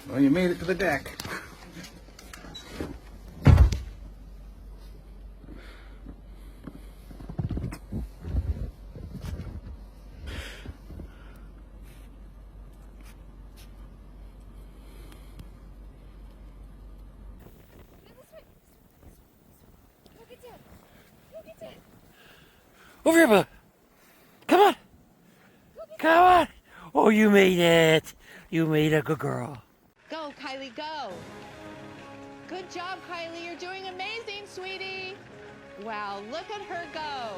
Well, you made it to the deck. Over here, bud. Come on. Come on. Oh, you made it. You made a good girl. Go, Kylie, go. Good job, Kylie. You're doing amazing, sweetie. Wow, look at her go.